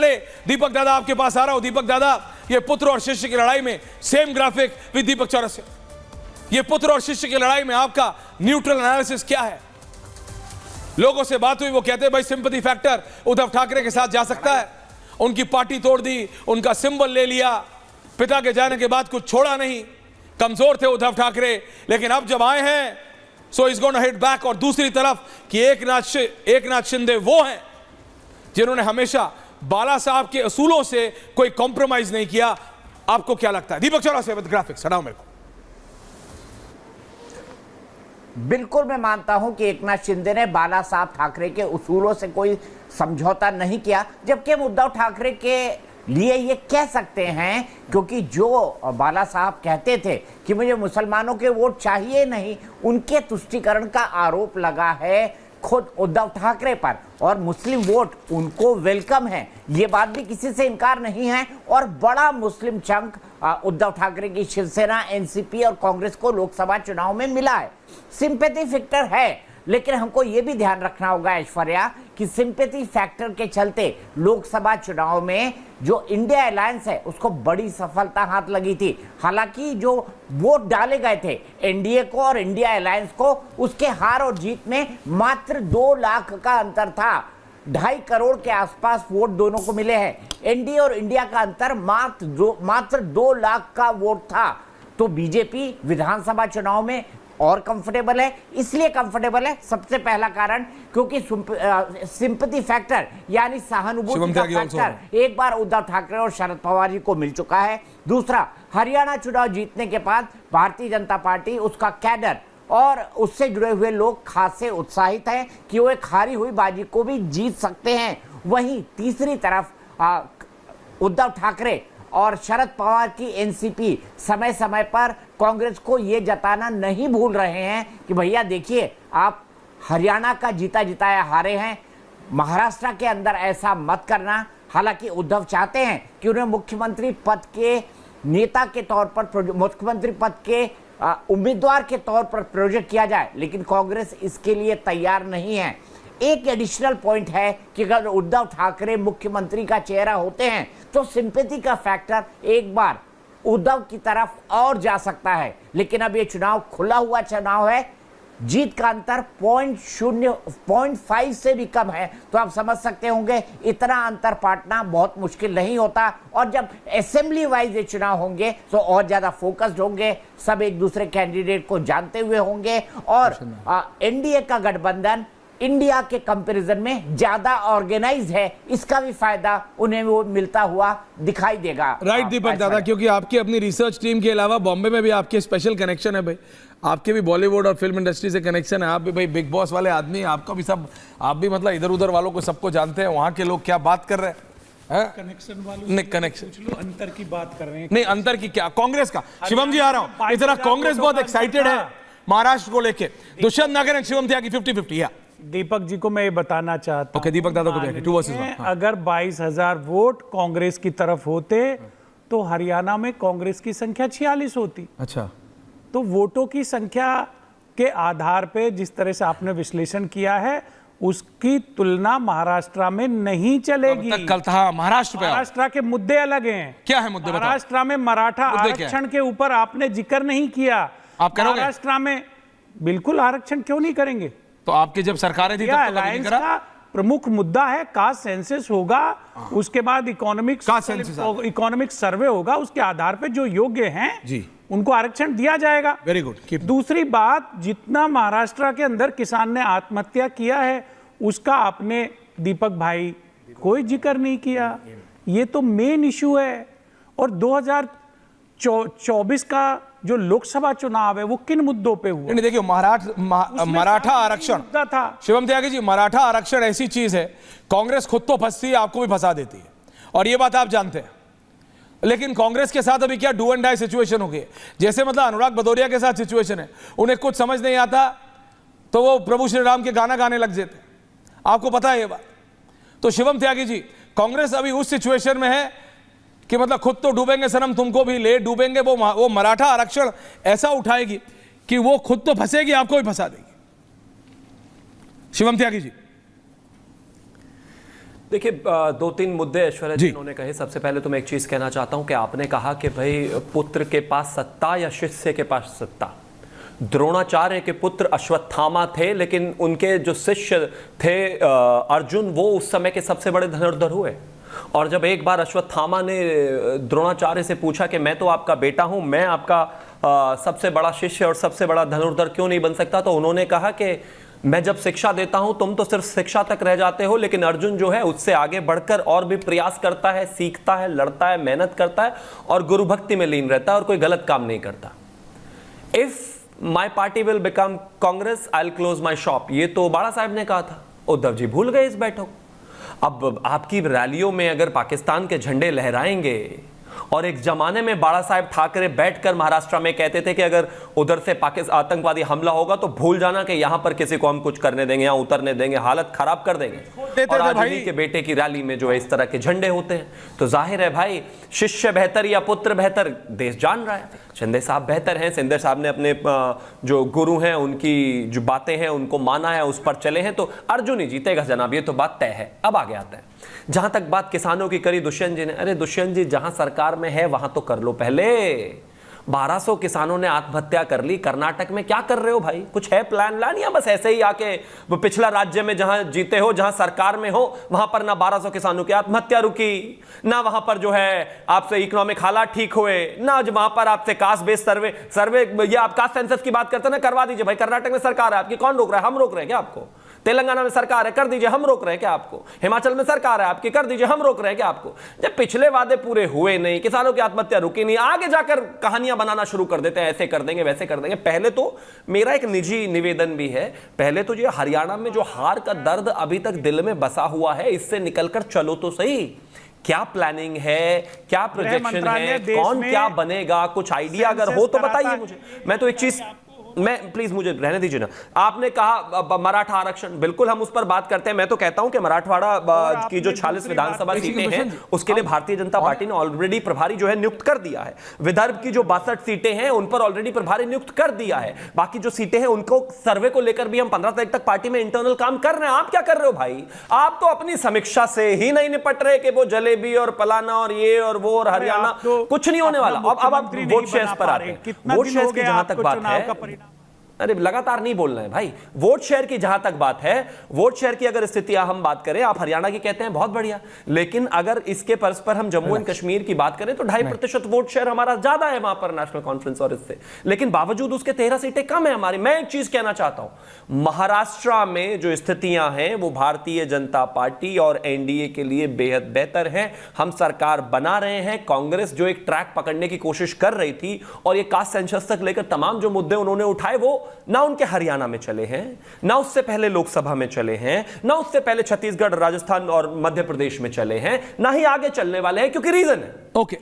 पहले दीपक दादा आपके पास आ रहा हूं। दीपक दादा, ये पुत्र और शिष्य की लड़ाई में सेम ग्राफिक विद दीपक चौरसिया, ये पुत्र और शिष्य की लड़ाई में आपका न्यूट्रल एनालिसिस क्या है? लोगों से बात हुई, वो कहते हैं भाई सिंपैथी फैक्टर उद्धव ठाकरे के साथ जा सकता है, उनकी पार्टी तोड़ दी, उनका सिंबल ले लिया, पिता के जाने के बाद कुछ छोड़ा नहीं, कमजोर थे उद्धव ठाकरे, लेकिन अब जब आए हैं so is gonna hit back. और दूसरी तरफ कि एक नाथ शिंदे वो हैं जिन्होंने हमेशा बाला साहब के असूलों से कोई कॉम्प्रोमाइज नहीं किया। आपको क्या लगता है? दीपक चौरसिया विद ग्राफिक्स, हटाओ मेरे को। बिल्कुल मैं मानता हूं कि एकनाथ शिंदे ने बाला साहब ठाकरे के उसूलों से कोई समझौता नहीं किया, जबकि हम उद्धव ठाकरे के लिए ये कह सकते हैं, क्योंकि जो बाला साहब कहते थे कि मुझे मुसलमानों के वोट चाहिए नहीं, उनके तुष्टीकरण का आरोप लगा है खुद उद्धव ठाकरे पर, और मुस्लिम वोट उनको वेलकम है, ये बात भी किसी से इनकार नहीं है। और बड़ा मुस्लिम चंक उद्धव ठाकरे की शिवसेना, एनसीपी और कांग्रेस को लोकसभा चुनाव में मिला है। सिंपैथी फैक्टर है, लेकिन हमको ये भी ध्यान रखना होगा ऐश्वर्या कि सिंपैथी फैक्टर के चलते लोकसभा चुनाव में जो इंडिया अलायंस है उसको बड़ी सफलता हाथ लगी थी। हालांकि जो वोट डाले गए थे एनडीए को और इंडिया अलायंस को, उसके हार और जीत में मात्र 2 लाख का अंतर था। 2.5 करोड़ के आसपास वोट दोनों को मिले हैं। एनडीए और इंडिया का अंतर मात्र 2 लाख का वोट था। तो बीजेपी विधानसभा चुनाव में और कंफर्टेबल है। इसलिए कंफर्टेबल है, सबसे पहला कारण क्योंकि सिंपैथी फैक्टर यानी सहानुभूति का फैक्टर एक बार उद्धव ठाकरे और शरद पवार जी को मिल चुका है। दूसरा, हरियाणा चुनाव जीतने के बाद भारतीय जनता पार्टी, उसका कैडर और उससे जुड़े हुए लोग खासे उत्साहित हैं कि वो एक हारी हुई बाजी को भी जीत सकते हैं। वहीं तीसरी तरफ उद्धव ठाकरे और शरद पवार की एनसीपी समय समय पर कांग्रेस को ये जताना नहीं भूल रहे हैं कि भैया देखिए, आप हरियाणा का जीता जिताया हारे हैं, महाराष्ट्र के अंदर ऐसा मत करना। हालांकि उद्धव चाहते हैं कि उन्हें मुख्यमंत्री पद के नेता के तौर पर, मुख्यमंत्री पद के उम्मीदवार के तौर पर प्रोजेक्ट किया जाए, लेकिन कांग्रेस इसके लिए तैयार नहीं है। एक एडिशनल पॉइंट है कि अगर उद्धव ठाकरे मुख्यमंत्री का चेहरा होते हैं तो सिंपैथी का फैक्टर एक बार उद्धव की तरफ और जा सकता है। लेकिन अब ये चुनाव खुला हुआ चुनाव है, जीत का अंतर 0.5 से भी कम है, तो आप समझ सकते होंगे इतना अंतर पाटना बहुत मुश्किल नहीं होता। और जब असेंबली वाइज ये चुनाव होंगे तो और ज्यादा फोकस्ड होंगे, सब एक दूसरे कैंडिडेट को जानते हुए होंगे, और एनडीए का गठबंधन इंडिया के कंपैरिजन में ज्यादा ऑर्गेनाइज है, इसका भी फायदा उन्हें वो मिलता हुआ दिखाई देगा। राइट दीपक दादा, क्योंकि आपकी अपनी रिसर्च टीम के अलावा बॉम्बे में भी आपके स्पेशल कनेक्शन है भाई, आपके भी बॉलीवुड और फिल्म इंडस्ट्री से कनेक्शन है, आप भी भाई बिग बॉस वाले आदमी, आपका भी सब, आप भी मतलब इधर उधर वालों को सबको जानते हैं, वहां के लोग क्या बात कर रहे हैं, कनेक्शन वालों नहीं कनेक्शन अंतर की बात कर रहे हैं। नहीं, अंतर की क्या, कांग्रेस का। शिवम जी आ रहा हूं, इस तरह कांग्रेस बहुत एक्साइटेड है महाराष्ट्र को लेके। दुष्यंत नागर एंड शिवम त्यागी 50-50 या दीपक जी को मैं ये बताना चाहता हूं, दीपक दादा को भी 2 वर्सेस 1। अगर 22,000 वोट कांग्रेस की तरफ होते तो हरियाणा में कांग्रेस की संख्या 46 होती। अच्छा, तो वोटों की संख्या के आधार पे जिस तरह से आपने विश्लेषण किया है उसकी तुलना महाराष्ट्र में नहीं चलेगी। कल था महाराष्ट्र के मुद्दे अलग हैं। क्या है मुद्दे? महाराष्ट्र में मराठा आरक्षण के ऊपर आपने जिक्र नहीं किया। आप करोगे? महाराष्ट्र में बिल्कुल आरक्षण क्यों नहीं करेंगे? तो आपकी जब सरकारें थी तब तो कभी नहीं करा। का प्रमुख मुद्दा है कास्ट सेंसस होगा, उसके बाद इकोनॉमिक सर्वे होगा, उसके आधार पे जो योग्य हैं जी उनको आरक्षण दिया जाएगा। Very good. दूसरी बात, जितना महाराष्ट्र के अंदर किसान ने आत्महत्या किया है उसका आपने दीपक भाई कोई जिक्र नहीं किया। ये तो मेन इशू है। और 2024 का जो लोकसभा चुनाव है वो किन मुद्दों पे हुआ? नहीं देखिए, मराठा आरक्षण था। शिवम त्यागी जी, मराठा आरक्षण ऐसी चीज है, कांग्रेस खुद तो फंसती है, आपको भी फंसा देती है, और ये बात आप जानते हैं। लेकिन कांग्रेस के साथ अभी क्या डू एंड डाई सिचुएशन हो गई है। जैसे मतलब अनुराग भदौरिया के साथ सिचुएशन है, उन्हें कुछ समझ नहीं आता तो वो प्रभु श्री राम के गाना गाने लग जाते, आपको पता है ये बात। तो शिवम त्यागी जी, कांग्रेस अभी उस सिचुएशन में है कि मतलब खुद तो डूबेंगे सनम, तुमको भी ले डूबेंगे। वो मराठा आरक्षण ऐसा उठाएगी कि वो खुद तो फंसेगी, आपको भी फंसा देगी। शिवम त्यागी जी, देखिए, दो तीन मुद्दे ऐश्वर्या जी उन्होंने कहे। सबसे पहले तो मैं एक चीज कहना चाहता हूं कि आपने कहा कि भाई पुत्र के पास सत्ता या शिष्य के पास सत्ता। द्रोणाचार्य के पुत्र अश्वत्थामा थे, लेकिन उनके जो शिष्य थे अर्जुन, वो उस समय के सबसे बड़े धनुर्धर हुए। और जब एक बार अश्वत्थामा ने द्रोणाचार्य से पूछा कि मैं तो आपका बेटा हूं, मैं आपका सबसे बड़ा शिष्य और सबसे बड़ा धनुर्धर क्यों नहीं बन सकता, तो उन्होंने कहा कि मैं जब शिक्षा देता हूं तुम तो सिर्फ शिक्षा तक रह जाते हो, लेकिन अर्जुन जो है उससे आगे बढ़कर और भी प्रयास करता है, सीखता है, लड़ता है, मेहनत करता है और गुरु भक्ति में लीन रहता है और कोई गलत काम नहीं करता। If my party will become Congress I will close my shop, ये तो बाला साहब ने कहा था। उद्धव जी भूल गए इस बैठक। अब आपकी रैलियों में अगर पाकिस्तान के झंडे लहराएंगे, और एक जमाने में बाला साहेब ठाकरे बैठकर महाराष्ट्र में कहते थे कि अगर उधर से पाकिस्तान आतंकवादी हमला होगा तो भूल जाना कि यहां पर किसी को हम कुछ करने देंगे, यहां उतरने देंगे, हालत खराब कर देंगे। और आज उन्हीं के बेटे की रैली में जो है इस तरह के झंडे होते हैं, तो जाहिर है भाई शिष्य बेहतर या पुत्र बेहतर, देश जान रहा है। शिंदे साहब बेहतर हैं, शिंदे साहब ने अपने जो गुरु हैं उनकी जो बातें हैं उनको माना है, उस पर चले हैं, तो अर्जुन ही जीतेगा जनाब, ये तो बात तय है। अब आगे आता है जहां तक बात किसानों की करी दुष्यंत जी ने। अरे दुष्यंत जी, जहां सरकार में है वहां तो कर लो पहले। 1200 किसानों ने आत्महत्या कर ली। कर्नाटक में क्या कर रहे हो भाई? कुछ है प्लान व्लान, या बस ऐसे ही आके वो पिछला राज्य में जहां जीते हो, जहां सरकार में हो, वहां पर ना 1200 किसानों की आत्महत्या रुकी, ना वहां पर जो है आपसे इकोनॉमिक हालात ठीक हुए, ना वहां पर आपसे कास्ट बेस्ड सर्वे ये आप कास्ट सेंसस की बात करते हैं ना, करवा दीजिए भाई। कर्नाटक में सरकार है आपकी, कौन रोक रहा है? हम रोक रहे हैं क्या आपको? तेलंगाना में सरकार है, कर दीजिए, हम रोक रहे हैं क्या आपको? हिमाचल में सरकार है आपकी, कर दीजिए, हम रोक रहे हैं क्या आपको? जब पिछले वादे पूरे हुए नहीं, किसानों की आत्महत्या रुकी नहीं, आगे जाकर कहानियां बनाना शुरू कर देते हैं, ऐसे कर देंगे, वैसे कर देंगे। पहले तो मेरा एक निजी निवेदन भी है, पहले तो ये हरियाणा में जो हार का दर्द अभी तक दिल में बसा हुआ है, इससे निकलकर चलो तो सही। क्या प्लानिंग है, क्या प्रोजेक्शन है, कौन क्या बनेगा, कुछ आइडिया अगर हो तो बताइए मुझे। मैं तो एक चीज, मैं प्लीज मुझे रहने दीजिए ना। आपने कहा मराठा आरक्षण, बिल्कुल हम उस पर बात करते हैं। मैं तो कहता हूं कि मराठवाड़ा की जो 46 विधानसभा सीटें हैं उसके लिए भारतीय जनता पार्टी ने ऑलरेडी प्रभारी जो है नियुक्त कर दिया है। विदर्भ की जो 62 सीटें हैं उन पर ऑलरेडी प्रभारी नियुक्त कर दिया है। बाकी जो सीटें हैं उनको सर्वे को लेकर भी हम 15 तारीख तक पार्टी में इंटरनल काम कर रहे हैं। आप क्या कर रहे हो भाई? आप तो अपनी समीक्षा से ही नहीं निपट रहे कि वो जलेबी और पलाना और ये और वो और हरियाणा, कुछ नहीं होने वाला। अब आप वोट शेयर्स पर आते हैं। वोट शेयर्स की जहां तक बात है, अरे लगातार नहीं बोलना है भाई। वोट शेयर की जहां तक बात है, वोट शेयर की अगर स्थितियां हम बात करें, आप हरियाणा की कहते हैं बहुत बढ़िया, लेकिन अगर इसके परस्पर हम जम्मू एंड कश्मीर की बात करें तो 2.5% वोट शेयर हमारा ज्यादा है वहां पर नेशनल कॉन्फ्रेंस और इससे, लेकिन बावजूद उसके 13 सीटें कम है हमारी। मैं एक चीज कहना चाहता हूं, महाराष्ट्र में जो स्थितियां हैं वो भारतीय जनता पार्टी और एनडीए के लिए बेहद बेहतर है। हम सरकार बना रहे हैं। कांग्रेस जो एक ट्रैक पकड़ने की कोशिश कर रही थी और ये कास्ट सेंसस तक लेकर तमाम जो मुद्दे उन्होंने उठाए वो ना उनके हरियाणा में चले हैं, ना उससे पहले लोकसभा में चले हैं, ना उससे पहले छत्तीसगढ़, राजस्थान और मध्य प्रदेश में चले हैं, ना ही आगे चलने वाले हैं, क्योंकि रीजन है। ओके।